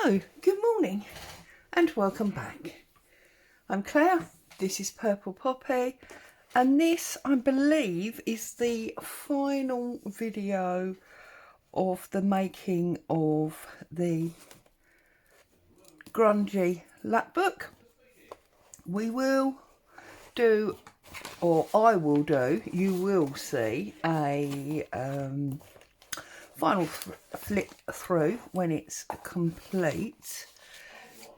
So, good morning and welcome back. I'm Claire, this is Purple Poppy, and this, I believe, is the final video of the making of the Grungy Lapbook. We will do, or I will do, you will see a final flip through when it's complete.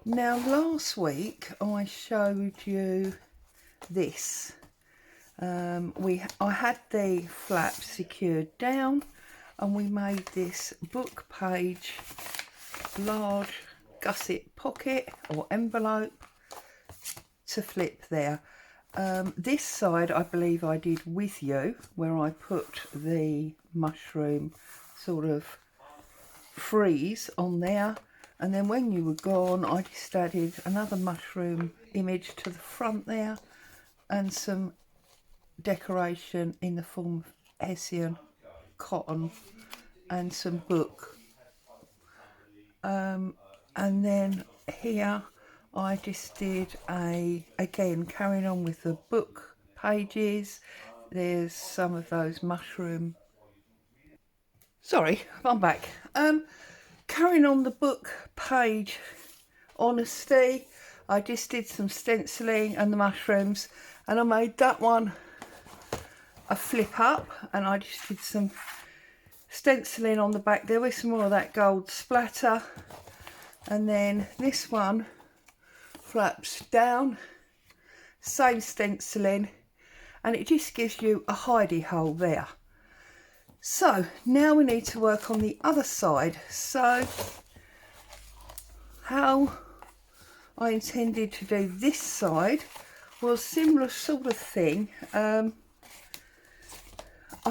Now last week I showed you this. I had the flap secured down and we made this book page large gusset pocket or envelope to flip there. This side I believe I did with you, where I put the mushroom sort of freeze on there, and then when you were gone I just added another mushroom image to the front there and some decoration in the form of Hessian cotton and some book, and then here I just did again carrying on with the book pages. There's some of those mushroom, sorry, I'm back. Carrying on the book page honesty, I just did some stenciling and the mushrooms, and I made that one a flip up, and I just did some stenciling on the back there with some more of that gold splatter, and then this one flaps down, same stenciling, and it just gives you a hidey hole there. So now we need to work on the other side. So how I intended to do this side was similar sort of thing. I've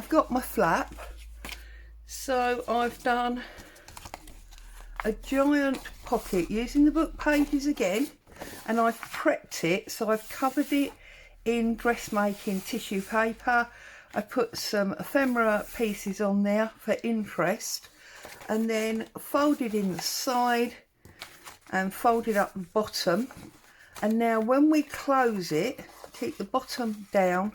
got my flap, so I've done a giant pocket using the book pages again, and I've prepped it, so I've covered it in dressmaking tissue paper. I put some ephemera pieces on there for interest, and then folded in the side and folded up the bottom. And now when we close it, keep the bottom down,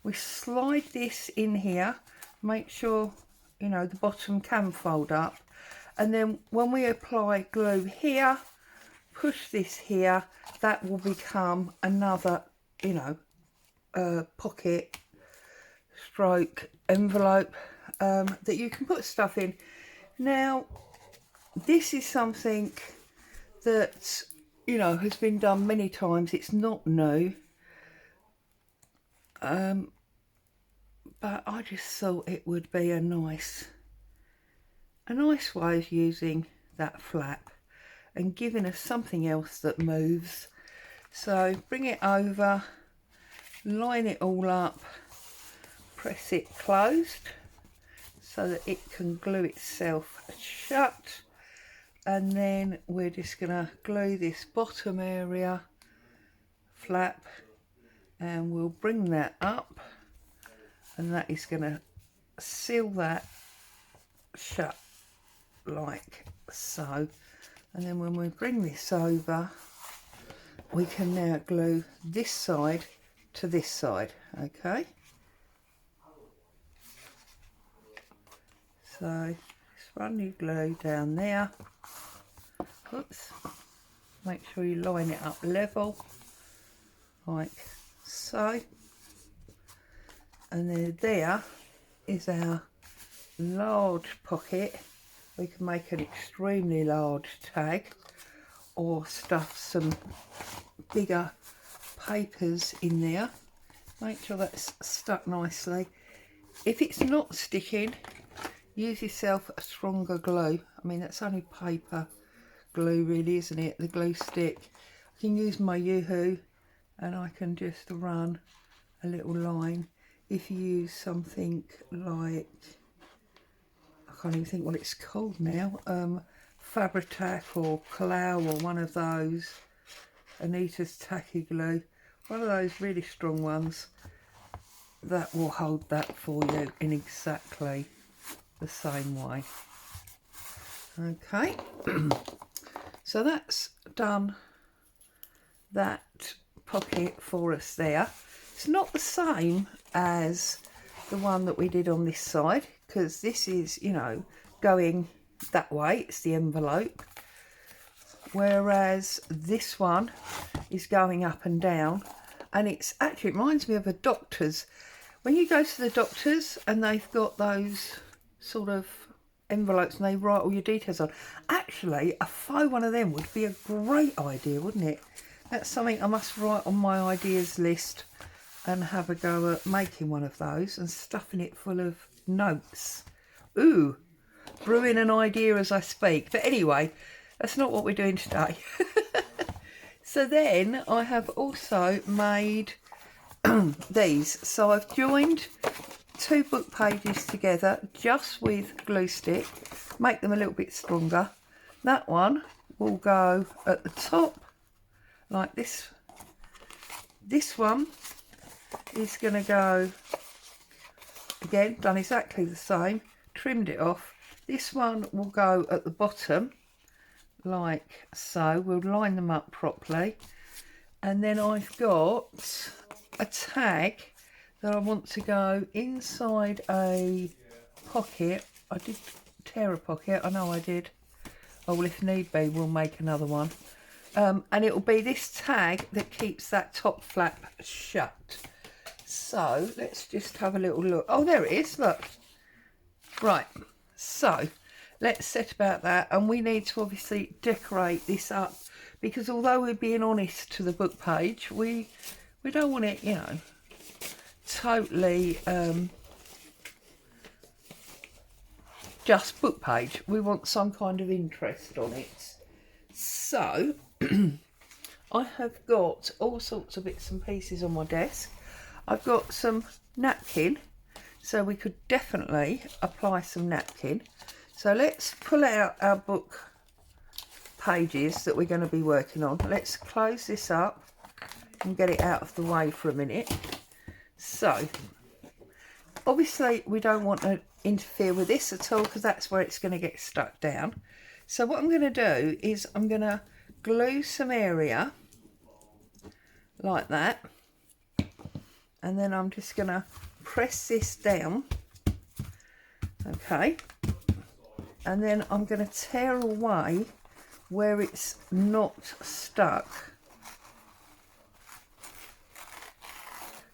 we slide this in here, make sure you know the bottom can fold up, and then when we apply glue here, push this here, that will become another, you know, pocket stroke envelope that you can put stuff in. Now this is something that, you know, has been done many times, it's not new, but I just thought it would be a nice way of using that flap and giving us something else that moves. So bring it over, line it all up, press it closed so that it can glue itself shut, and then we're just going to glue this bottom area flap, and we'll bring that up, and that is going to seal that shut like so. And then when we bring this over, we can now glue this side to this side. Okay, so just run your glue down there. Oops. Make sure you line it up level like so, and then there is our large pocket. We can make an extremely large tag or stuff some bigger papers in there. Make sure that's stuck nicely. If it's not sticking, use yourself a stronger glue. I mean, that's only paper glue really, isn't it? The glue stick. I can use my Yoo-hoo and I can just run a little line. If you use something like, I can't even think what it's called now, Fabri-Tac or Kalau or one of those, Anita's Tacky Glue, one of those really strong ones, that will hold that for you in exactly the same way. Okay, So that's done that pocket for us there. It's not the same as the one that we did on this side, because this is, you know, going that way, it's the envelope, whereas this one is going up and down. And it's actually, it reminds me of a doctor's, when you go to the doctors and they've got those sort of envelopes and they write all your details on. Actually, a faux one of them would be a great idea, wouldn't it? That's something I must write on my ideas list and have a go at making one of those and stuffing it full of notes. Ooh, brewing an idea as I speak. But anyway, that's not what we're doing today. So then I have also made these. So I've joined 2 book pages together just with glue stick, make them a little bit stronger. That one will go at the top like this. This one is going to go, again, done exactly the same, trimmed it off. This one will go at the bottom like so. We'll line them up properly. And then I've got a tag that I want to go inside a pocket. I did tear a pocket, I know I did. Oh, well, if need be, we'll make another one. And it will be this tag that keeps that top flap shut. So let's just have a little look. Oh, there it is, look. Right, so let's set about that. And we need to obviously decorate this up, because although we're being honest to the book page, we don't want it, you know, totally just book page. We want some kind of interest on it. So I have got all sorts of bits and pieces on my desk. I've got some napkin, so we could definitely apply some napkin. So let's pull out our book pages that we're going to be working on. Let's close this up and get it out of the way for a minute. So obviously we don't want to interfere with this at all, because that's where it's going to get stuck down. So what I'm going to do is I'm going to glue some area like that, and then I'm just going to press this down, okay, and then I'm going to tear away where it's not stuck.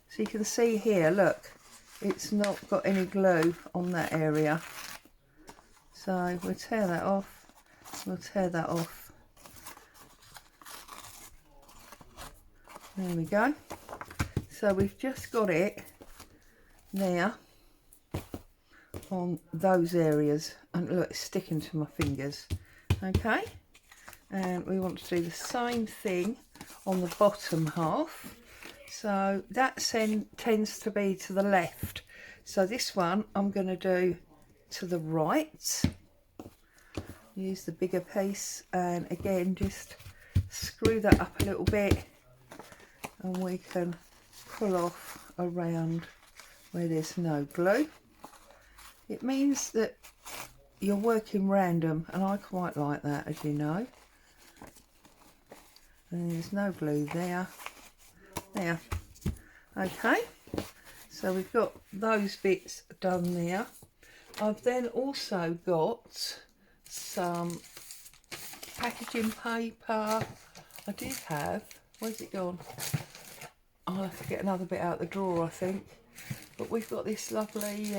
So you can see here, look, it's not got any glue on that area. So we'll tear that off, we'll tear that off. There we go. So we've just got it there on those areas, and look, it's sticking to my fingers. Okay, and we want to do the same thing on the bottom half. So that tends to be to the left. So this one I'm going to do to the right. Use the bigger piece, and again just screw that up a little bit, and we can pull off around where there's no glue. It means that you're working random, and I quite like that, as you know. And there's no glue there. There. Okay, so we've got those bits done there. I've then also got some packaging paper. I did have, where's it gone? I'll have to get another bit out the drawer, I think. But we've got this lovely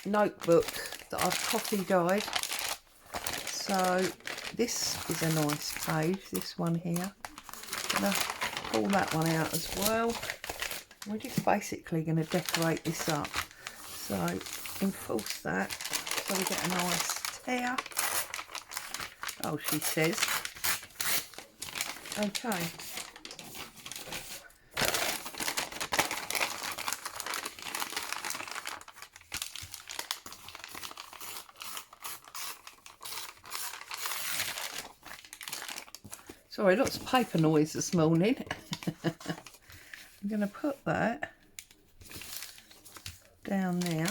notebook that I've coffee dyed. So this is a nice page, this one here. I'm going to pull that one out as well. We're just basically going to decorate this up. So enforce that so we get a nice tear. Oh, she says. Okay. Sorry, lots of paper noise this morning. I'm going to put that down there.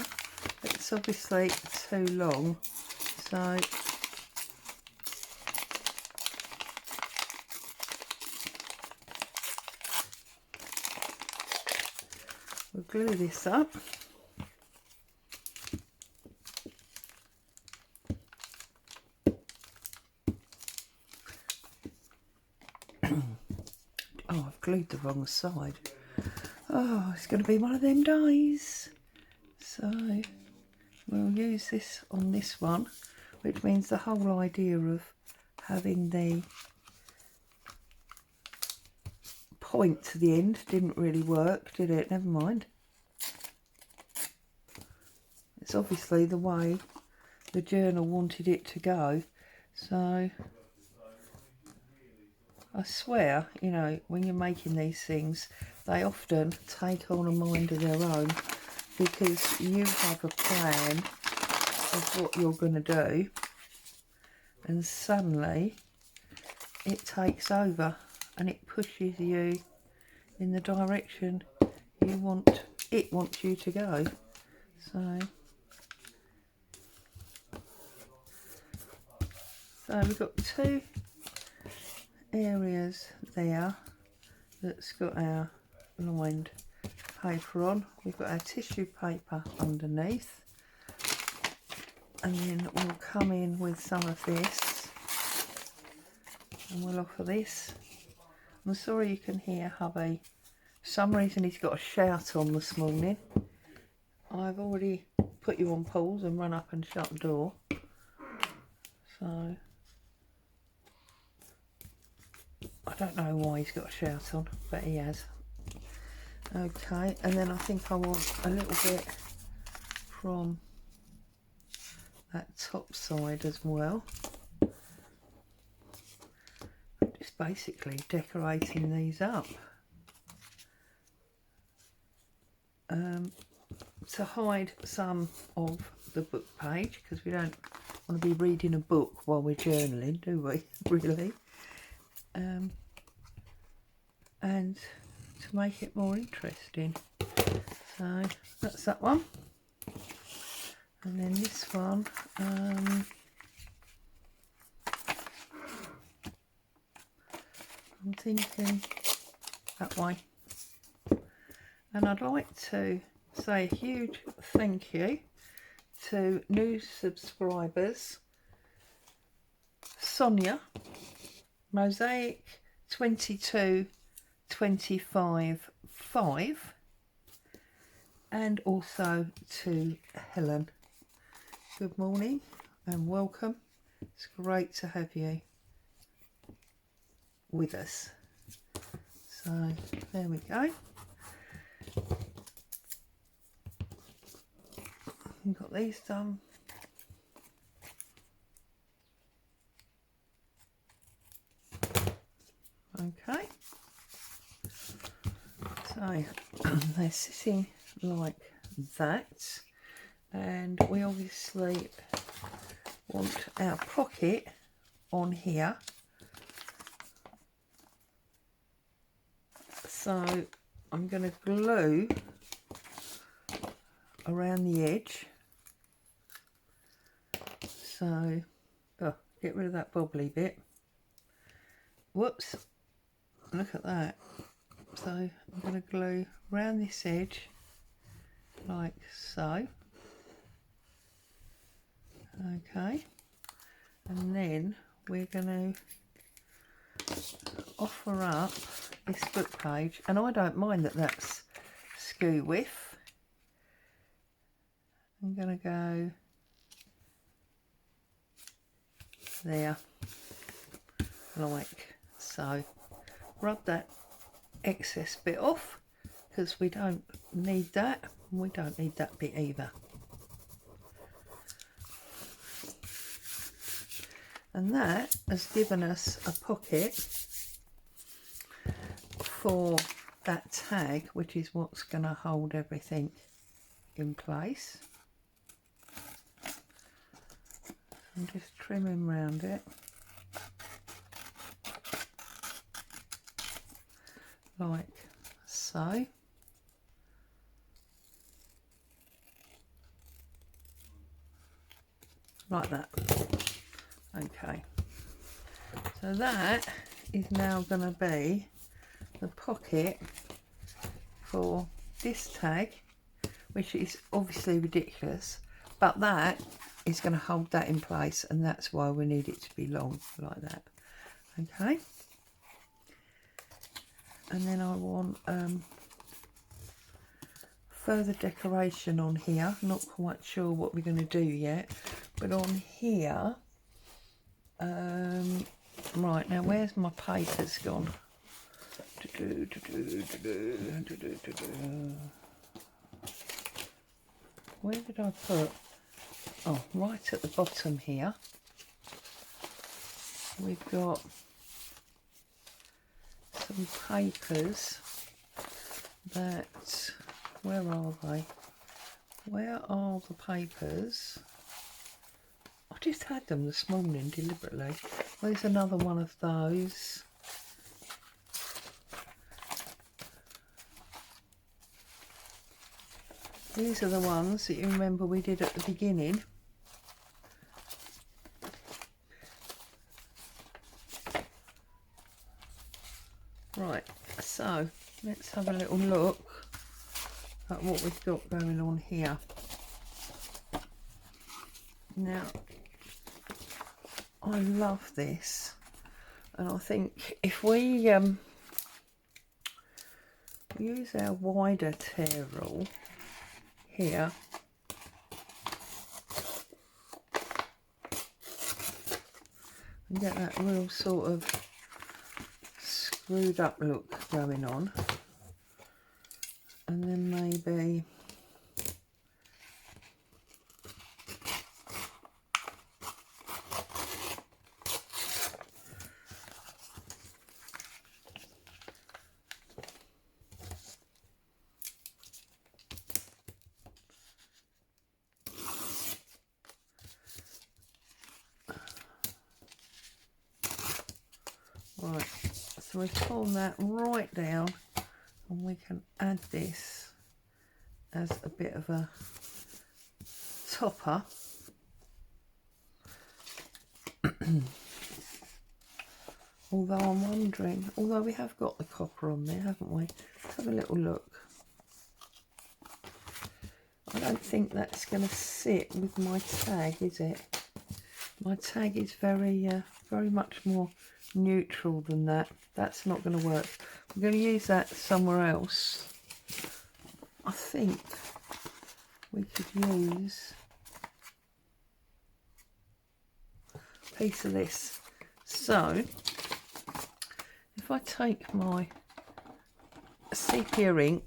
It's obviously too long, so glue this up. Oh, I've glued the wrong side. Oh, it's going to be one of them days. So we'll use this on this one, which means the whole idea of having the point to the end didn't really work, did it? Never mind. It's obviously the way the journal wanted it to go. So I swear, you know, when you're making these things, they often take on a mind of their own, because you have a plan of what you're going to do, and suddenly it takes over and it pushes you in the direction it wants you to go. So we've got two areas there that's got our lined paper on. We've got our tissue paper underneath, and then we'll come in with some of this and we'll offer this. I'm sorry you can hear hubby. For some reason he's got a shout on this morning. I've already put you on pause and run up and shut the door. So I don't know why he's got a shout on, but he has. Okay, and then I think I want a little bit from that top side as well. Just basically decorating these up to hide some of the book page, because we don't want to be reading a book while we're journaling, do we? Really? And to make it more interesting. So that's that one. And then this one, I'm thinking that way. And I'd like to say a huge thank you to new subscribers: Sonia, Mosaic 2225 and also to Helen. Good morning and welcome. It's great to have you with us. So there we go. We've got these done. Okay, so they're sitting like that, and we obviously want our pocket on here, so I'm going to glue around the edge. So get rid of that bobbly bit. Whoops, look at that. So I'm going to glue around this edge like so. Okay, and then we're going to offer up this book page, and I don't mind that that's skew width. I'm going to go there like so. Rub that excess bit off, because we don't need that, and we don't need that bit either. And that has given us a pocket for that tag, which is what's going to hold everything in place. I'm just trimming around it like so. Like that. Okay, so that is now going to be the pocket for this tag which is obviously ridiculous, but that is going to hold that in place, and that's why we need it to be long like that. Okay, and then I want further decoration on here. Not quite sure what we're going to do yet, but on here, right, now where's my papers gone? Where did I put? Oh, right at the bottom here we've got some papers that, where are they? Where are the papers? I just had them this morning deliberately. There's another one of those. These are the ones that you remember we did at the beginning. Right, so let's have a little look at what we've got going on here. Now, I love this, and I think if we use our wider tear rule here, and get that real sort of screwed up look going on, and then maybe right, so we've torn that right down, and we can add this as a bit of a topper. Although I'm wondering, although we have got the copper on there, haven't we? Let's have a little look. I don't think that's going to sit with my tag, is it? My tag is very much more neutral than that. That's not going to work. We're going to use that somewhere else. I think we could use a piece of this. So, if I take my sepia ink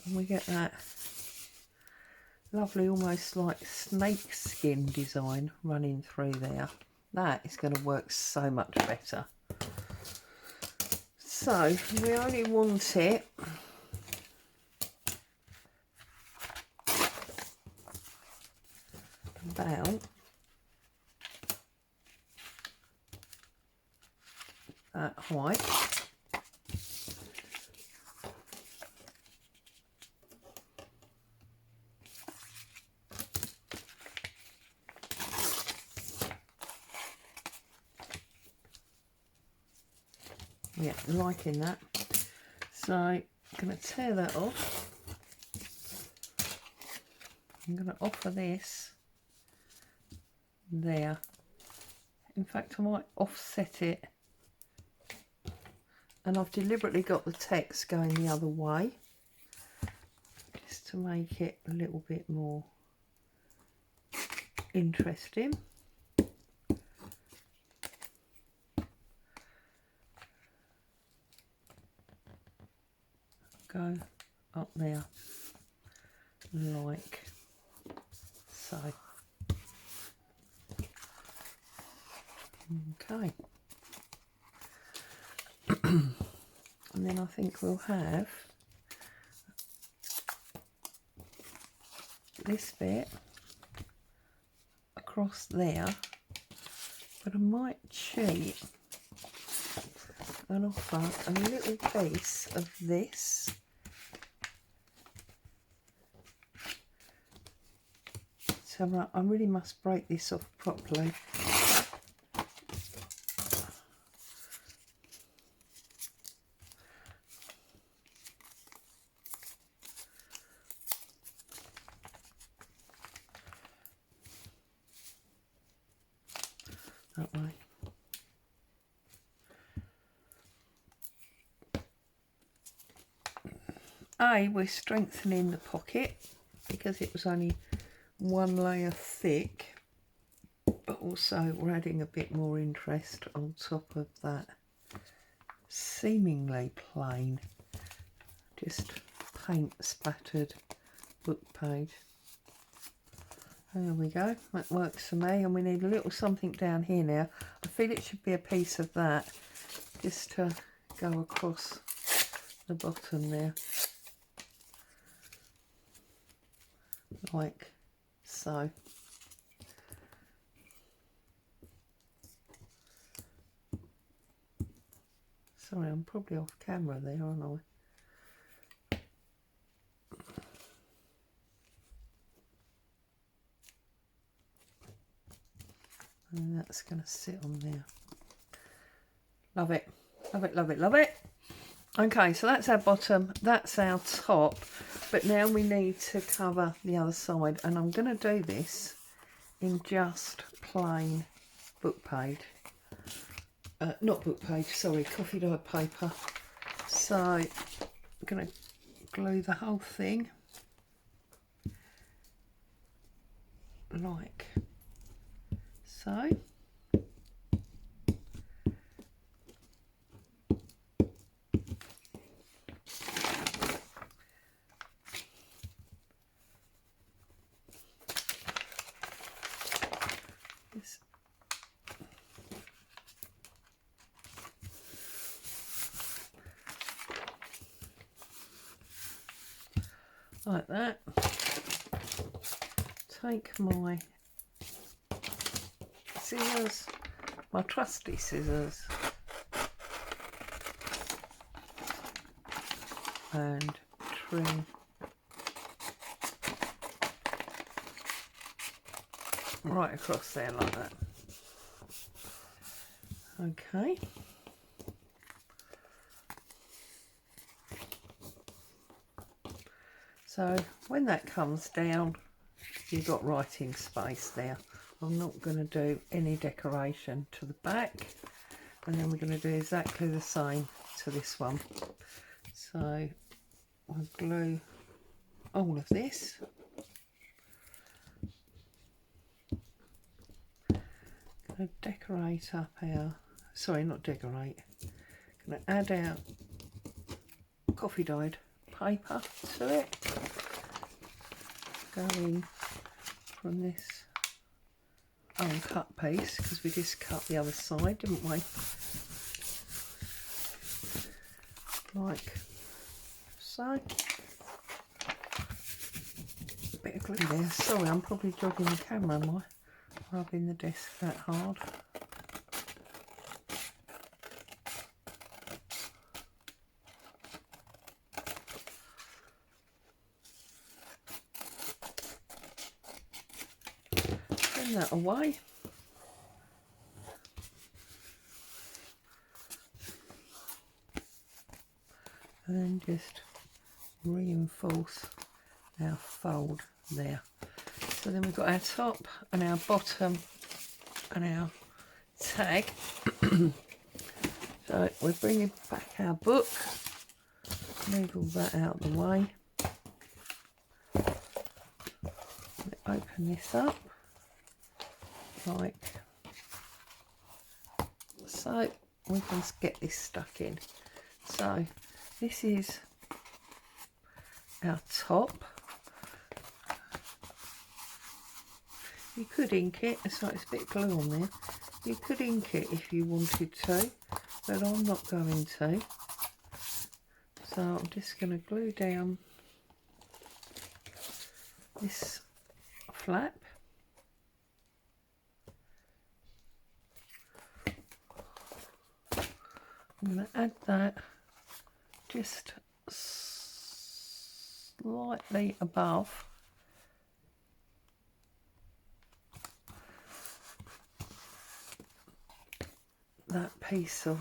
and we get that lovely, almost like snake skin design running through there, that is going to work so much better. So we only want it about that height. Yeah, liking that. So I'm going to tear that off. I'm going to offer this there. In fact, I might offset it, and I've deliberately got the text going the other way just to make it a little bit more interesting. Go up there like so. Okay. And then I think we'll have this bit across there, but I might cheat and offer a little piece of this So I really must break this off properly. That way. We're strengthening the pocket because it was only one layer thick, but also we're adding a bit more interest on top of that seemingly plain, just paint spattered book page. There we go, that works for me. And we need a little something down here now. I feel it should be a piece of that just to go across the bottom there, like so. Sorry, I'm probably off camera there, aren't I? And that's going to sit on there. Love it, love it, love it, love it. Okay, so that's our bottom, that's our top, but now we need to cover the other side, and I'm going to do this in just plain book page. Not book page, sorry, coffee dyed paper. So I'm going to glue the whole thing like so. Like that. Take my scissors, my trusty scissors, and trim right across there like that. Okay. So when that comes down, you've got writing space there. I'm not going to do any decoration to the back, and then we're going to do exactly the same to this one. So I'll glue all of this. Going to decorate up our, sorry, not decorate, going to add our coffee dyed paper to it, going from this uncut piece, because we just cut the other side, didn't we? Like so. A bit of glue there. Sorry, I'm probably jogging the camera, am I? Rubbing the desk that hard. That away, and then just reinforce our fold there. So then we've got our top and our bottom and our tag. So we're bringing back our book, move all that out of the way, open this up like so. We can get this stuck in. So this is our top. You could ink it, it's like it's a bit of glue on there. You could ink it if you wanted to, but I'm not going to. So I'm just going to glue down this flap. I'm going to add that just slightly above that piece of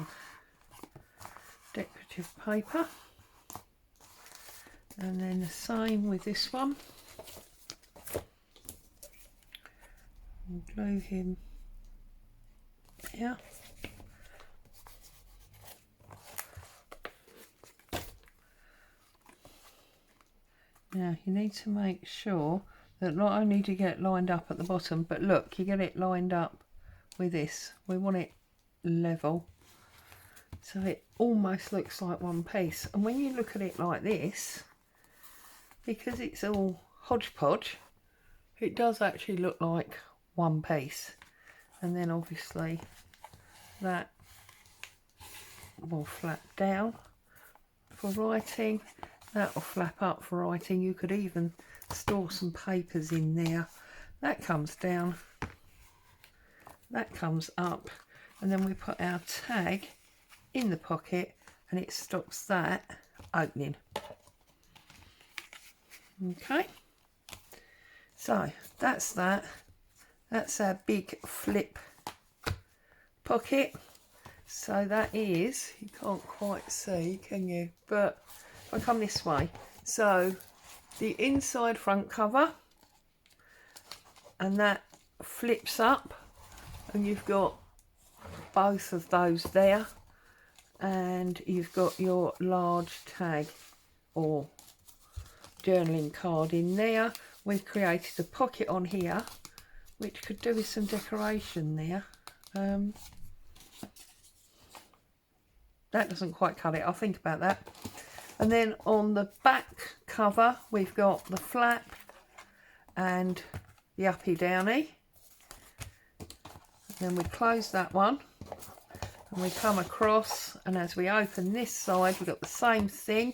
decorative paper, and then the same with this one. We'll glue him here. Now you need to make sure that not only do you get it lined up at the bottom, but look, you get it lined up with this. We want it level, so it almost looks like one piece. And when you look at it like this, because it's all hodgepodge, it does actually look like one piece. And then obviously that will flap down for writing, that will flap up for writing. You could even store some papers in there. That comes down, that comes up, and then we put our tag in the pocket and it stops that opening. Okay, so that's that. That's our big flip pocket. So that is, you can't quite see, can you? But if I come this way, so the inside front cover, and that flips up, and you've got both of those there, and you've got your large tag or journaling card in there. We've created a pocket on here which could do with some decoration there. That doesn't quite cut it, I'll think about that. And then on the back cover we've got the flap and the uppy downy. Then we close that one and we come across, and as we open this side we've got the same thing.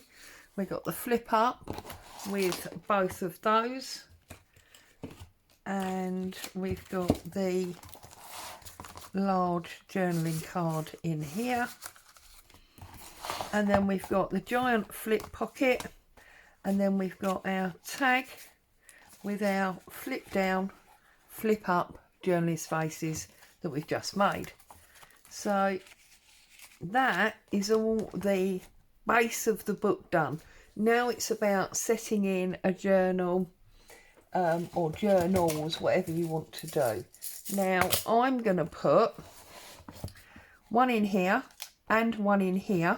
We've got the flip up with both of those, and we've got the large journaling card in here, and then we've got the giant flip pocket, and then we've got our tag with our flip down, flip up journaling spaces that we've just made. So that is all the base of the book done. Now it's about setting in a journal or journals, whatever you want to do. Now I'm going to put one in here and one in here,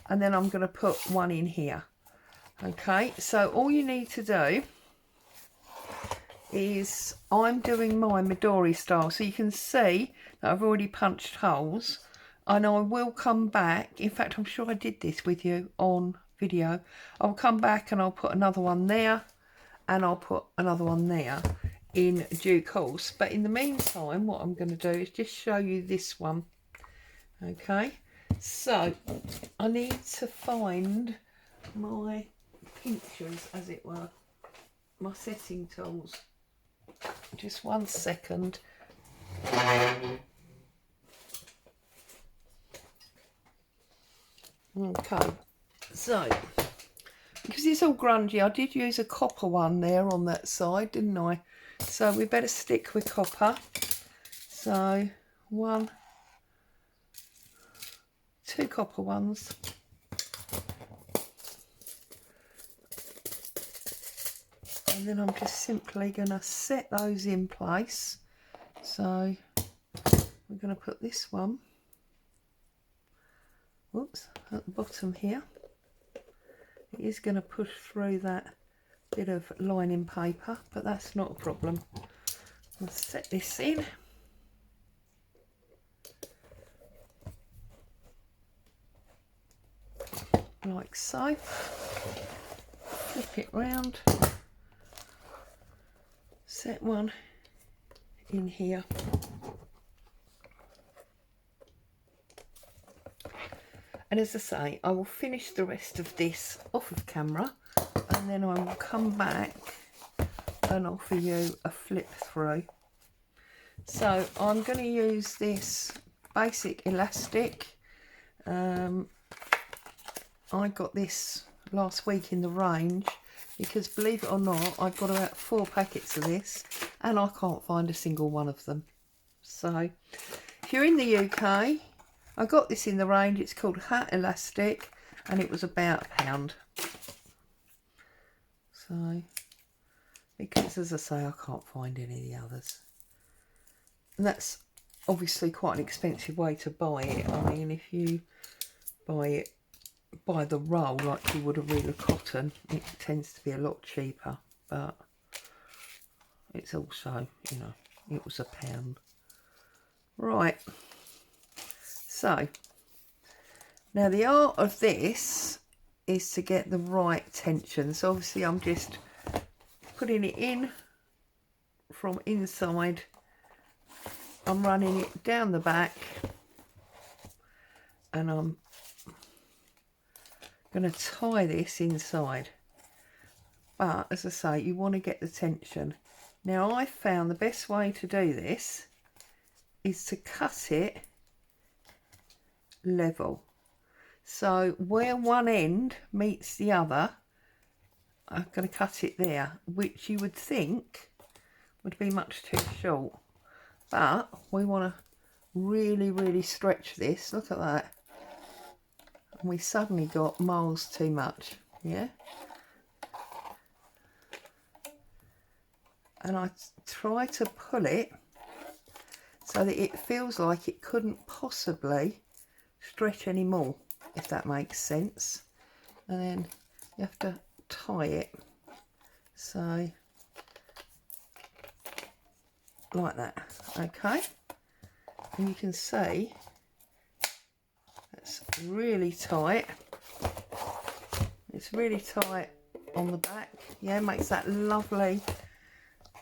and then I'm going to put one in here. Okay, so all you need to do is, I'm doing my Midori style, so you can see that I've already punched holes, and I will come back. In fact, I'm sure I did this with you on video. I'll come back and I'll put another one there, and I'll put another one there in due course. But in the meantime, what I'm going to do is just show you this one. Okay, so I need to find my pinchers, as it were, my setting tools. Just 1 second. Okay, so because it's all grungy, I did use a copper one there on that side, didn't I? So we better stick with copper. So 1, 2 copper ones. And then I'm just simply going to set those in place. So we're going to put this one, whoops, at the bottom here. It is going to push through that bit of lining paper, but that's not a problem. I'll set this in. Like so. Flip it round. Set one in here. And as I say, I will finish the rest of this off of camera, and then I will come back and offer you a flip through. So I'm going to use this basic elastic. I got this last week in the range, because believe it or not, I've got about 4 packets of this and I can't find a single one of them. So if if you're in the UK, I got this in the range. It's called Hat Elastic, and it was about £1. So, because as I say, I can't find any of the others. And that's obviously quite an expensive way to buy it. I mean, if you buy it by the roll like you would a reel of cotton, it tends to be a lot cheaper. But it's also, you know, it was £1. Right. So, now the art of this is to get the right tension. So obviously I'm just putting it in from inside. I'm running it down the back, and I'm going to tie this inside. But as I say, you want to get the tension. Now I found the best way to do this is to cut it level. So where one end meets the other, I'm going to cut it there, which you would think would be much too short. But we want to really stretch this. Look at that. And we suddenly got miles too much. Yeah. And I try to pull it so that it feels like it couldn't possibly stretch any more, if that makes sense. And then you have to tie it so like that. Okay, and you can see it's really tight. It's really tight on the back. Yeah, makes that lovely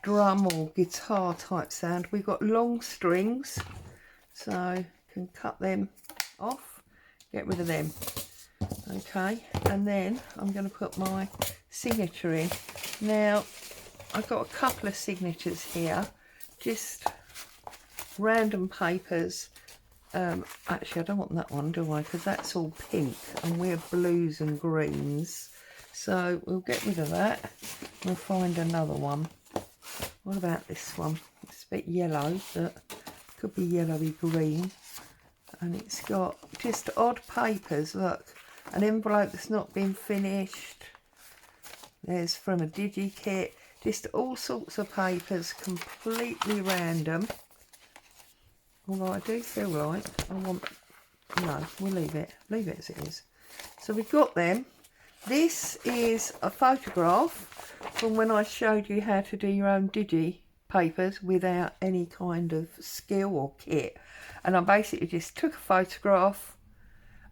drum or guitar type sound. We've got long strings, so you can cut them off, get rid of them. Okay, and then I'm going to put my signature in. Now I've got a couple of signatures here, just random papers. Actually I don't want that one, do I, because that's all pink and we're blues and greens, so we'll get rid of that. We'll find another one. What about this one? It's a bit yellow, but could be yellowy green, and it's got just odd papers. Look, an envelope that's not been finished. There's from a digi kit, just all sorts of papers, completely random. Although I do feel like I want, no, we'll leave it as it is. So we've got them. This is a photograph from when I showed you how to do your own digi papers without any kind of skill or kit. And I basically just took a photograph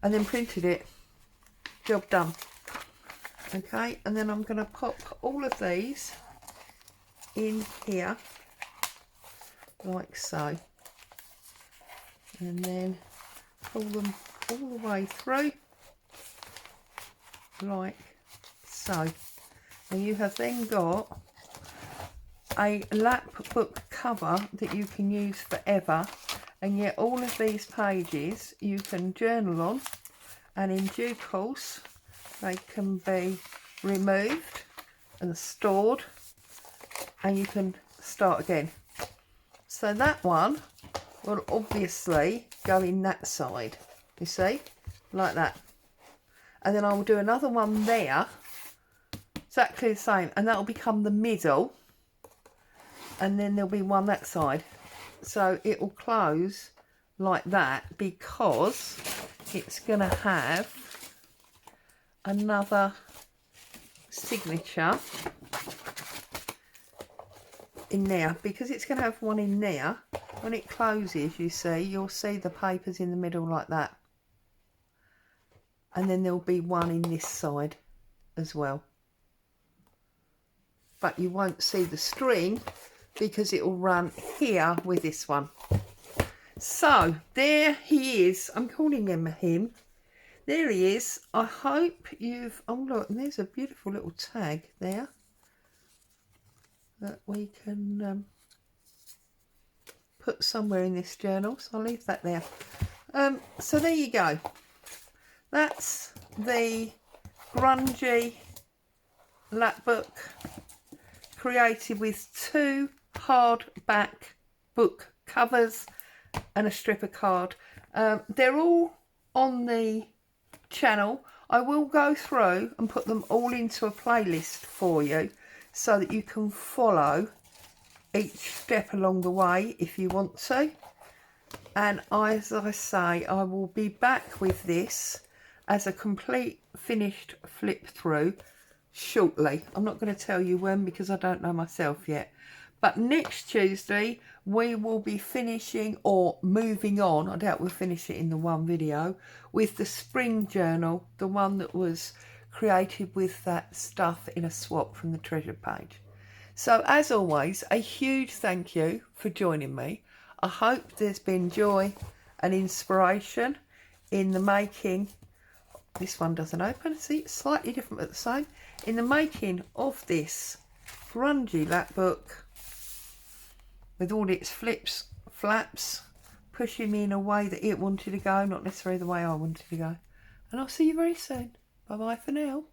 and then printed it. Job done. Okay, and then I'm going to pop all of these in here like so, and then pull them all the way through like so. And you have then got a lapbook cover that you can use forever, and yet all of these pages you can journal on, and in due course they can be removed and stored, and you can start again. So that one will obviously go in that side, you see, like that. And then I will do another one there, exactly the same, and that will become the middle, and then there'll be one that side. So it will close like that because it's going to have another signature in there, because it's going to have one in there. When it closes, you see, you'll see the papers in the middle like that, and then there'll be one in this side as well, but you won't see the string because it will run here with this one. So there he is. I'm calling him. There he is. I hope you've, oh look, and there's a beautiful little tag there that we can put somewhere in this journal, so I'll leave that there. So there you go. That's the Grungy Lapbook, created with 2 hardback book covers and a strip of card. They're all on the channel. I will go through and put them all into a playlist for you so that you can follow each step along the way if you want to. And as I say, I will be back with this as a complete finished flip through shortly. I'm not going to tell you when because I don't know myself yet. But next Tuesday we will be finishing or moving on, I doubt we'll finish it in the one video, with the spring journal, the one that was created with that stuff in a swap from the treasure page. So as always, a huge thank you for joining me. I hope there's been joy and inspiration in the making. This one doesn't open, see, it's slightly different but the same. In the making of this Grungy Lapbook with all its flaps, pushing me in a way that it wanted to go, not necessarily the way I wanted to go. And I'll see you very soon. Bye bye for now.